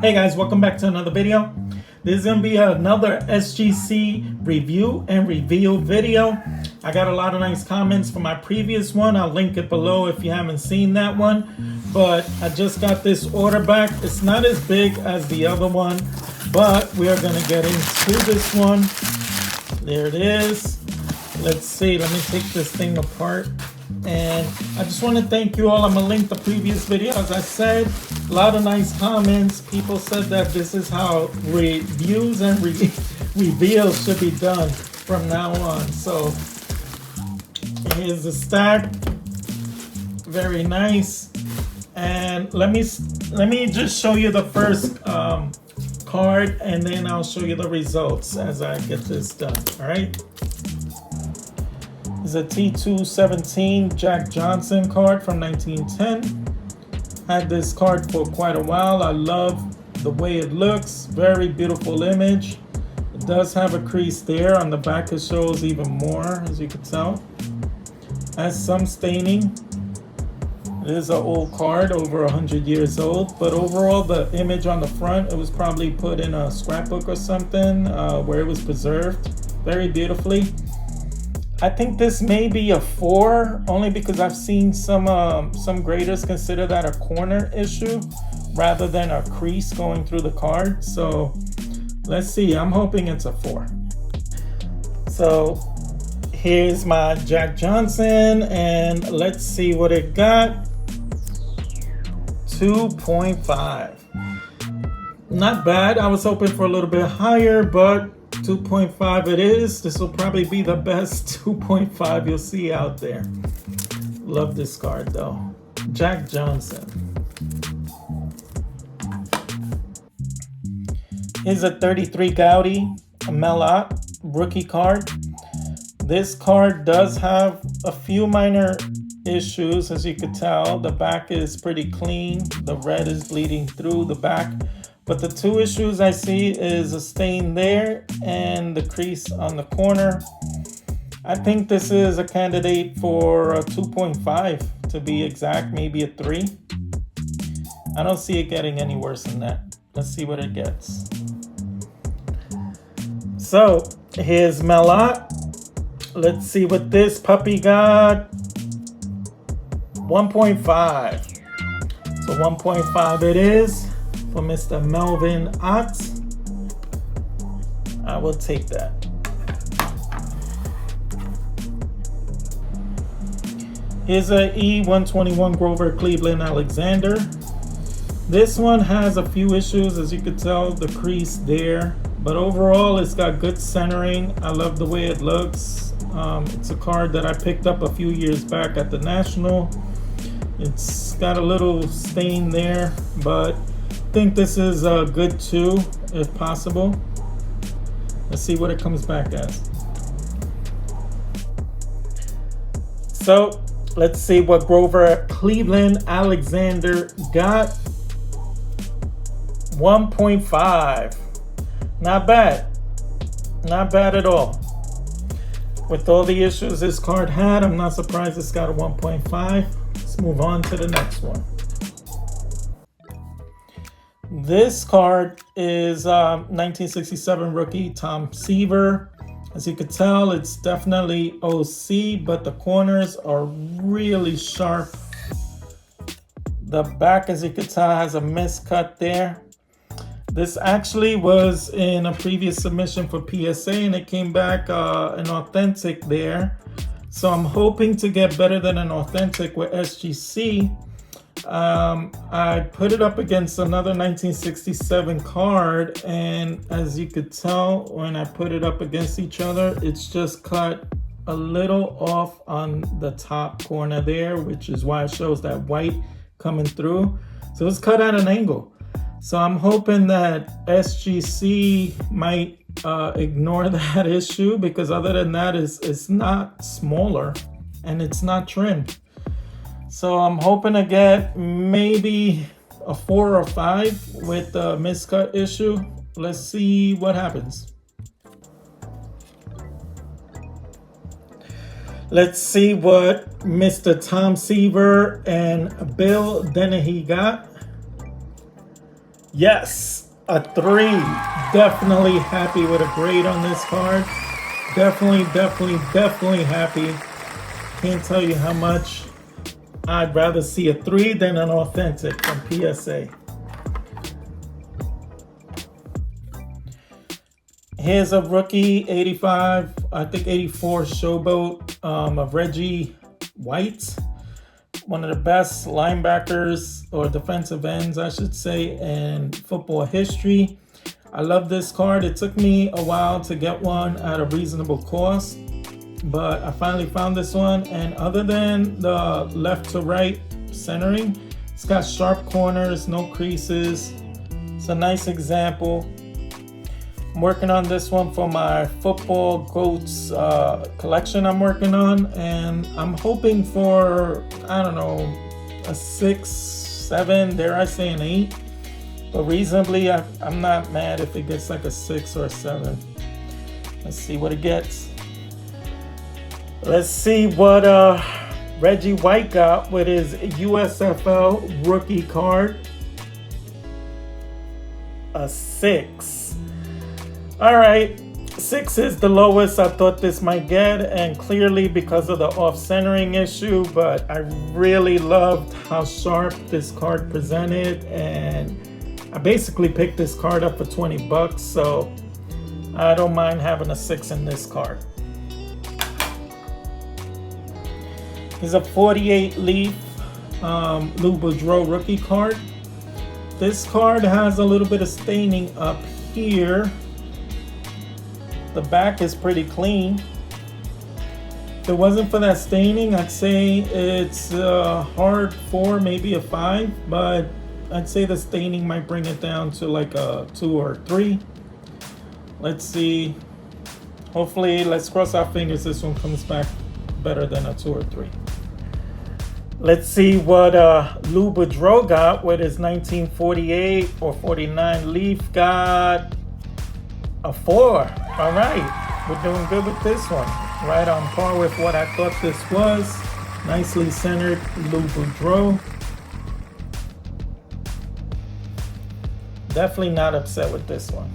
Hey guys, welcome back to another video. This is gonna be another SGC review and reveal video. I got a lot of nice comments from my previous one. I'll link it below if you haven't seen that one. But I just got this order back. It's not as big as the other one, but we are gonna get into this one. There it is. Let's see, let me take this thing apart. And I just want to thank you all. I'm gonna link the previous video. As I said, a lot of nice comments. People said that this is how reviews and reveals should be done from now on. So here's the stack. Very nice. And let me just show you the first card, and then I'll show you the results as I get this done. All right. It's a T217 Jack Johnson card from 1910. Had this card for quite a while. I love the way it looks. Very beautiful image. It does have a crease there. On the back it shows even more, as you can tell. Has some staining. It is an old card, over 100 years old. But overall, the image on the front, it was probably put in a scrapbook or something where it was preserved very beautifully. I think this may be a 4, only because I've seen some graders consider that a corner issue rather than a crease going through the card. So let's see. I'm hoping it's a 4. So here's my Jack Johnson, and let's see what it got. 2.5. Not bad. I was hoping for a little bit higher, but 2.5 it is. This will probably be the best 2.5 you'll see out there. Love this card though. Jack Johnson. Here's a 33 Gaudy Melot rookie card. This card does have a few minor issues, as you could tell. The back is pretty clean. The red is bleeding through the back. But the 2 issues I see is a stain there and the crease on the corner. I think this is a candidate for a 2.5 to be exact, maybe a 3. I don't see it getting any worse than that. Let's see what it gets. So here's Melot. Let's see what this puppy got. 1.5. So 1.5 it is. For Mr. Melvin Ott. I will take that. Here's a E121 Grover Cleveland Alexander. This one has a few issues, as you can tell, the crease there. But overall, it's got good centering. I love the way it looks. It's a card that I picked up a few years back at the National. It's got a little stain there, but I think this is good too, if possible. Let's see what it comes back as. So let's see what Grover Cleveland Alexander got. 1.5. Not bad. Not bad at all. With all the issues this card had, I'm not surprised it's got a 1.5. Let's move on to the next one. This card is 1967 rookie Tom Seaver. As you can tell, it's definitely OC, but the corners are really sharp. The back, as you can tell, has a miscut there. This actually was in a previous submission for PSA, and it came back an authentic there. So I'm hoping to get better than an authentic with SGC. I put it up against another 1967 card, and as you could tell, when I put it up against each other, it's just cut a little off on the top corner there, which is why it shows that white coming through. So it's cut at an angle. So I'm hoping that SGC might ignore that issue, because other than that, it's not smaller and it's not trimmed. So I'm hoping to get maybe a 4 or 5 with the miscut issue. Let's see what happens. Let's see what Mr. Tom Seaver and Bill Dennehy got. Yes, a 3. Definitely happy with a grade on this card. Definitely happy. Can't tell you how much I'd rather see a 3 than an authentic from PSA. Here's a rookie 85, I think 84 Showboat of Reggie White. One of the best linebackers or defensive ends, I should say, in football history. I love this card. It took me a while to get one at a reasonable cost, but I finally found this one. And other than the left to right centering, it's got sharp corners, no creases. It's a nice example. I'm working on this one for my football goats collection I'm working on, and I'm hoping for, I don't know, a 6, 7, dare I say an 8. But reasonably, I'm not mad if it gets like a 6 or a 7. Let's see what it gets. Let's see what Reggie White got with his USFL rookie card. A 6. All right, 6 is the lowest I thought this might get, and clearly because of the off-centering issue, but I really loved how sharp this card presented, and I basically picked this card up for 20 bucks, so I don't mind having a 6 in this card. Here's a 48 leaf Lou Boudreau rookie card. This card has a little bit of staining up here. The back is pretty clean. If it wasn't for that staining, I'd say it's a hard 4, maybe a 5, but I'd say the staining might bring it down to like a 2 or 3. Let's see. Hopefully, let's cross our fingers this one comes back better than a 2 or 3. Let's see what Lou Boudreau got with his 1948 or 49 leaf. Got a 4. All right, we're doing good with this one. Right on par with what I thought this was. Nicely centered Lou Boudreau. Definitely not upset with this one.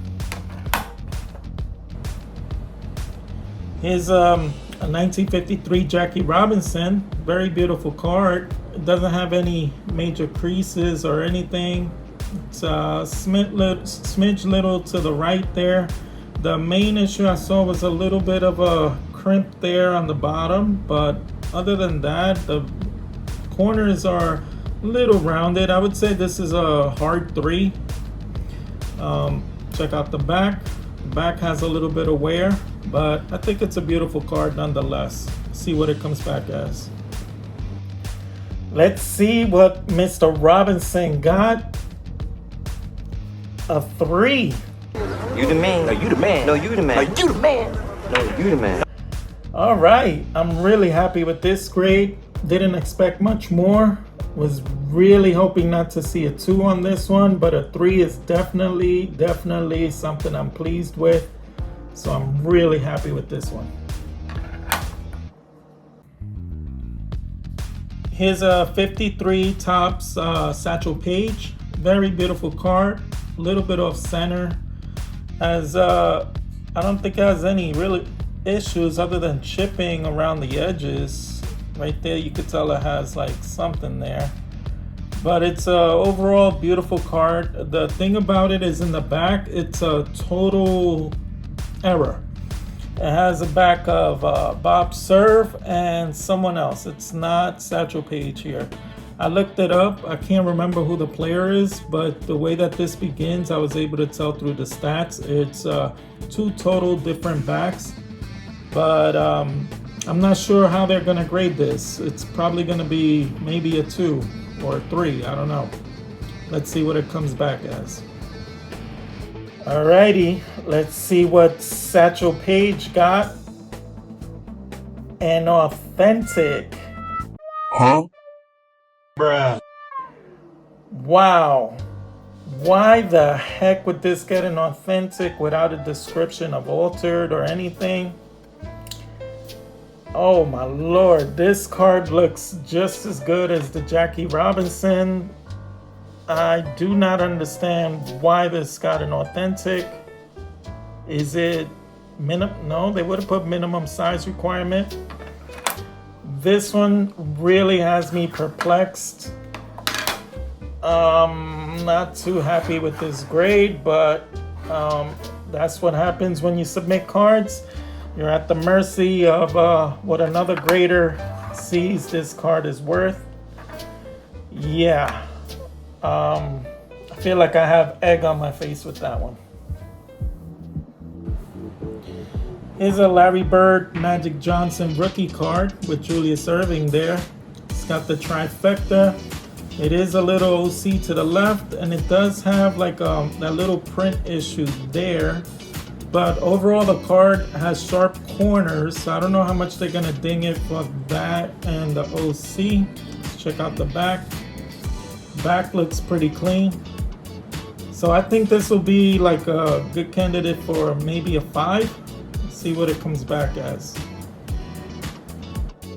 Here's a 1953 Jackie Robinson. Very beautiful card. It doesn't have any major creases or anything. It's a smidge little to the right there. The main issue I saw was a little bit of a crimp there on the bottom, but other than that, the corners are a little rounded. I would say this is a hard 3. Check out the back. The back has a little bit of wear, but I think it's a beautiful card nonetheless. See what it comes back as. Let's see what Mr. Robinson got. A 3. You the man. No, you the man. No, you the man. No, you the man. No, you the man. All right. I'm really happy with this grade. Didn't expect much more. Was really hoping not to see a 2 on this one, but a 3 is definitely something I'm pleased with. So I'm really happy with this one. Here's a 53 Topps Satchel Paige. Very beautiful card. A little bit off center. As I don't think it has any really issues other than chipping around the edges. Right there, you could tell it has like something there. But it's a overall beautiful card. The thing about it is in the back, it's a total error. It has a back of Bob Serve and someone else. It's not Satchel Paige here. I looked it up. I can't remember who the player is, but the way that this begins, I was able to tell through the stats. It's 2 total different backs, but I'm not sure how they're going to grade this. It's probably going to be maybe a 2 or a 3. I don't know. Let's see what it comes back as. Alrighty, let's see what Satchel Paige got. An authentic. Huh? Bruh. Wow. Why the heck would this get an authentic without a description of altered or anything? Oh my lord, this card looks just as good as the Jackie Robinson. I do not understand why this got an authentic. Is it minimum? No, they would have put minimum size requirement. This one really has me perplexed. Not too happy with this grade, but that's what happens when you submit cards. You're at the mercy of what another grader sees this card is worth. Yeah, I feel like I have egg on my face with that one. Here's a Larry Bird Magic Johnson rookie card with Julius Erving there. It's got the trifecta. It is a little OC to the left, and it does have like that little print issue there. But overall, the card has sharp corners, so I don't know how much they're gonna ding it for that and the OC. Let's check out the back. Back looks pretty clean. So I think this will be like a good candidate for maybe a 5. Let's see what it comes back as.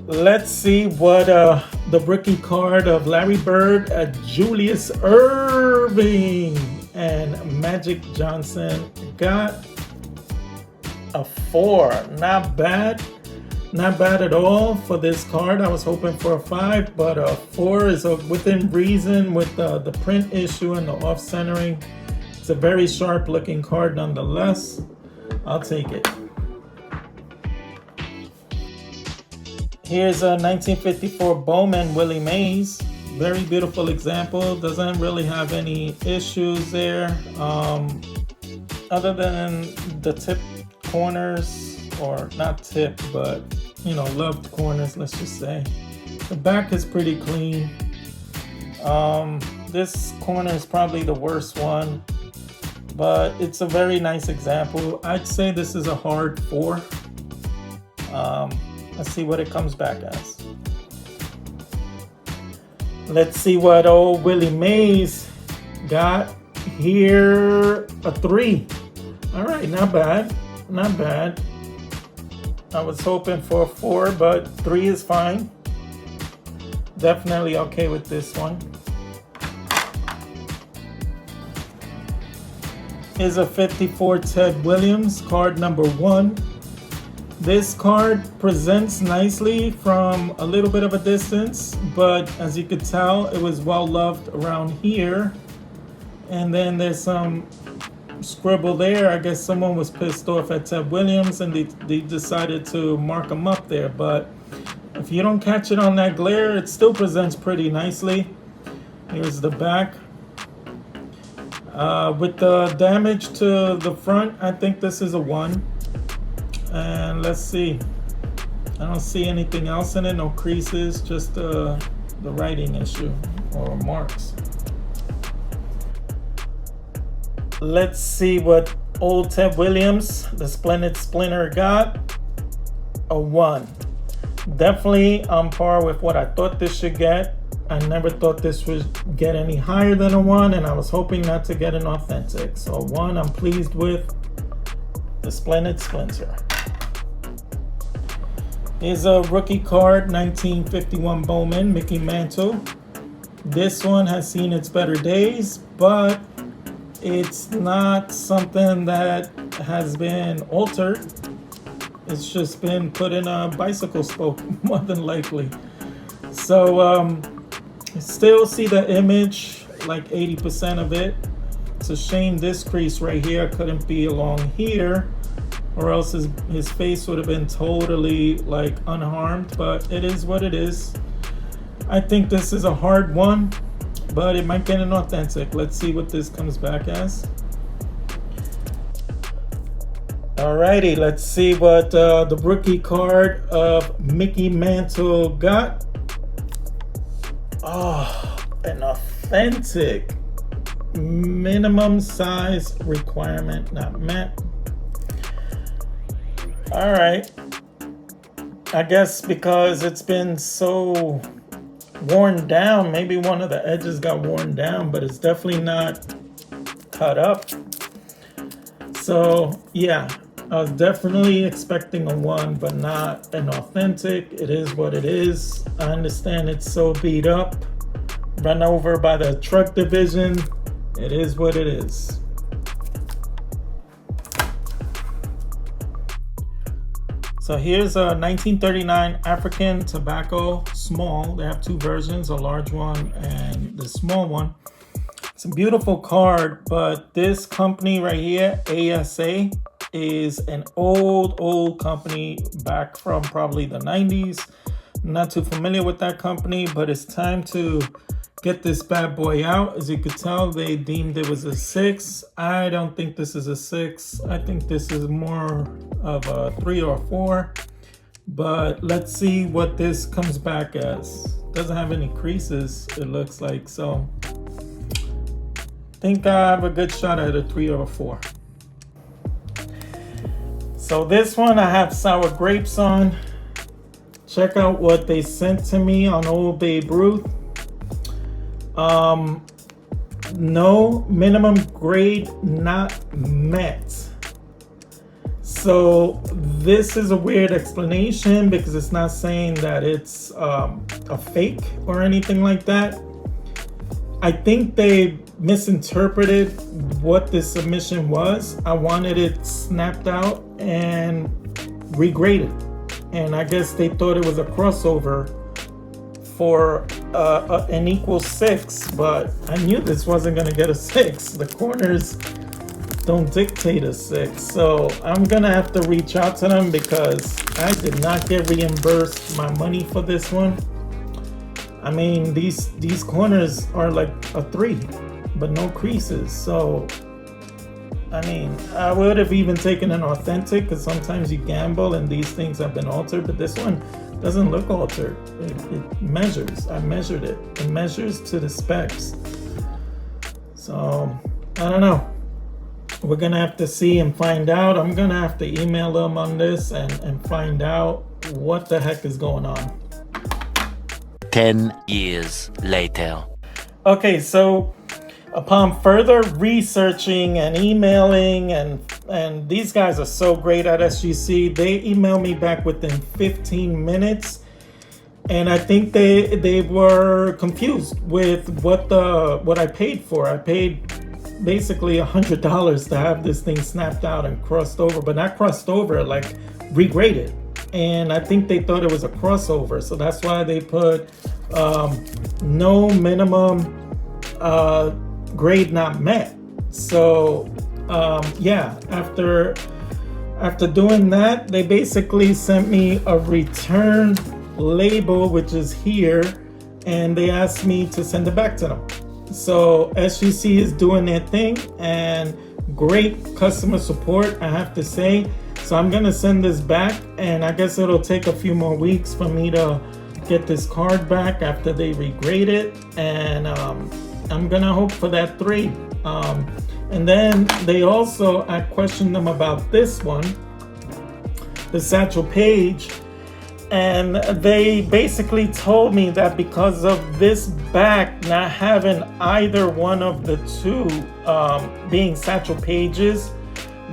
Let's see what the rookie card of Larry Bird, Julius Erving, and Magic Johnson got. A 4. Not bad. Not bad at all for this card. I was hoping for a 5, but a 4 is within reason with the print issue and the off-centering. It's a very sharp looking card nonetheless. I'll take it. Here's a 1954 Bowman Willie Mays. Very beautiful example. Doesn't really have any issues there. Other than the tip corners, or not tip, but you know, loved corners, let's just say. The back is pretty clean. This corner is probably the worst one, but it's a very nice example. I'd say this is a hard 4. Let's see what it comes back as. Let's see what old Willie Mays got here. A 3. All right, not bad. Not bad. I was hoping for a 4, but 3 is fine. Definitely okay with this one. Here's a 54 Ted Williams, card number 1. This card presents nicely from a little bit of a distance, but as you could tell, it was well loved around here. And then there's some scribble there. I guess someone was pissed off at Ted Williams and they decided to mark him up there. But if you don't catch it on that glare, it still presents pretty nicely. Here's the back. With the damage to the front, I think this is a 1. And let's see. I don't see anything else in it. No creases, just the writing issue or marks. Let's see what old Ted Williams, the Splendid Splinter, got. A 1. Definitely on par with what I thought this should get. I never thought this would get any higher than a 1, and I was hoping not to get an authentic. So a 1 I'm pleased with. The Splendid Splinter. Here's a rookie card, 1951 Bowman, Mickey Mantle. This one has seen its better days, but it's not something that has been altered. It's just been put in a bicycle spoke, more than likely. So still see the image, like 80% of it. It's a shame this crease right here couldn't be along here, or else his face would have been totally like unharmed, but it is what it is. I think this is a hard 1, but it might get an authentic. Let's see what this comes back as. Alrighty, let's see what the rookie card of Mickey Mantle got. Oh, an authentic. Minimum size requirement not met. All right. I guess because it's been so worn down, maybe one of the edges got worn down, but it's definitely not cut up. So yeah, I was definitely expecting a 1, but not an authentic. It is what it is. I understand it's so beat up, run over by the truck division. It is what it is. So here's a 1939 African tobacco small. They have two versions, a large one and the small one. It's a beautiful card, but this company right here, ASA, is an old company back from probably the 90s. Not too familiar with that company, but it's time to get this bad boy out. As you could tell, they deemed it was a 6. I don't think this is a 6. I think this is more of a 3 or a 4. But let's see what this comes back as. Doesn't have any creases, it looks like. So I think I have a good shot at a 3 or a 4. So this one I have sour grapes on. Check out what they sent to me on Old Babe Ruth. No minimum grade not met. So this is a weird explanation because it's not saying that it's a fake or anything like that. I think they misinterpreted what this submission was. I wanted it snapped out and regraded. And I guess they thought it was a crossover for an equal 6, but I knew this wasn't gonna get a 6. The corners don't dictate a 6. So I'm gonna have to reach out to them because I did not get reimbursed my money for this one. I mean, these corners are like a 3, but no creases. So I mean, I would have even taken an authentic because sometimes you gamble and these things have been altered, but this one doesn't look altered. It measures. I measured it. It measures to the specs. So I don't know. We're gonna have to see and find out. I'm gonna have to email them on this and find out what the heck is going on. 10 years later. Okay, so upon further researching and emailing, and these guys are so great at SGC, they emailed me back within 15 minutes, and I think they were confused with what I paid for. I paid basically $100 to have this thing snapped out and crossed over, but not crossed over, like regraded. And I think they thought it was a crossover, so that's why they put no minimum grade not met. So yeah, after doing that, they basically sent me a return label, which is here, and they asked me to send it back to them. So SGC is doing their thing, and great customer support, I have to say. So I'm gonna send this back, and I guess it'll take a few more weeks for me to get this card back after they regrade it, and I'm gonna hope for that 3. And then they also, I questioned them about this one, the Satchel Paige, and they basically told me that because of this back not having either one of the two being Satchel Paiges,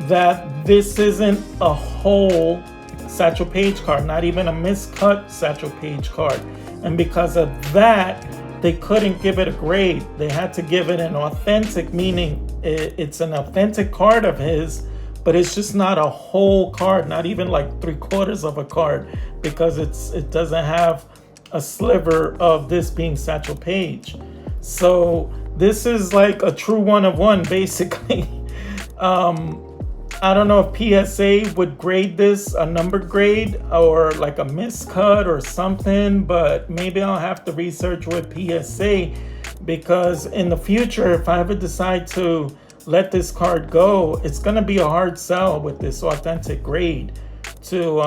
that this isn't a whole Satchel Paige card, not even a miscut Satchel Paige card. And because of that, they couldn't give it a grade. They had to give it an authentic, meaning it's an authentic card of his, but it's just not a whole card, not even like 3/4 of a card, because it doesn't have a sliver of this being Satchel Paige. So this is like a true 1 of 1, basically. I don't know if PSA would grade this a number grade or like a miscut or something, but maybe I'll have to research with PSA, because in the future, if I ever decide to let this card go, it's gonna be a hard sell with this authentic grade to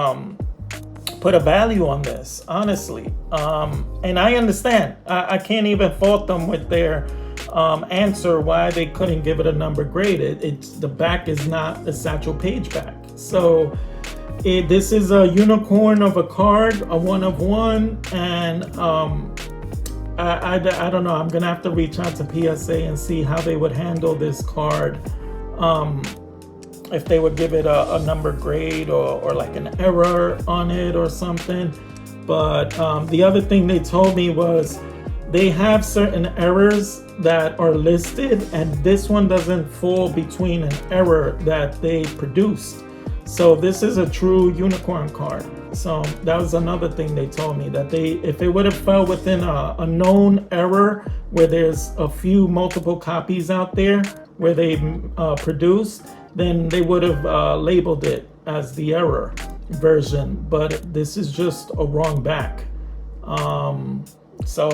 put a value on this, honestly. And I understand. I can't even fault them with their answer why they couldn't give it a number grade. It's the back is not a Satchel Paige back. So this is a unicorn of a card, a 1 of 1, and I don't know. I'm gonna have to reach out to PSA and see how they would handle this card. If they would give it a number grade or like an error on it or something. But the other thing they told me was they have certain errors that are listed, and this one doesn't fall between an error that they produced. So this is a true unicorn card. So that was another thing they told me, that if it would have fell within a known error where there's a few multiple copies out there where they produced, then they would have labeled it as the error version. But this is just a wrong back. So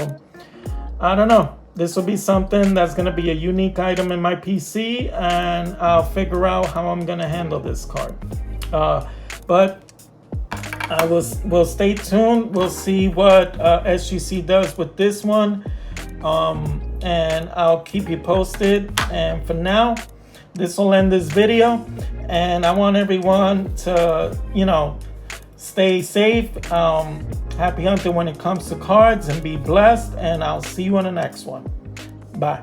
I don't know. This will be something that's going to be a unique item in my PC, and I'll figure out how I'm going to handle this card. But we'll stay tuned. We'll see what SGC does with this one, and I'll keep you posted. And for now, this will end this video, and I want everyone to, stay safe. Happy hunting when it comes to cards, and be blessed, and I'll see you on the next one. Bye.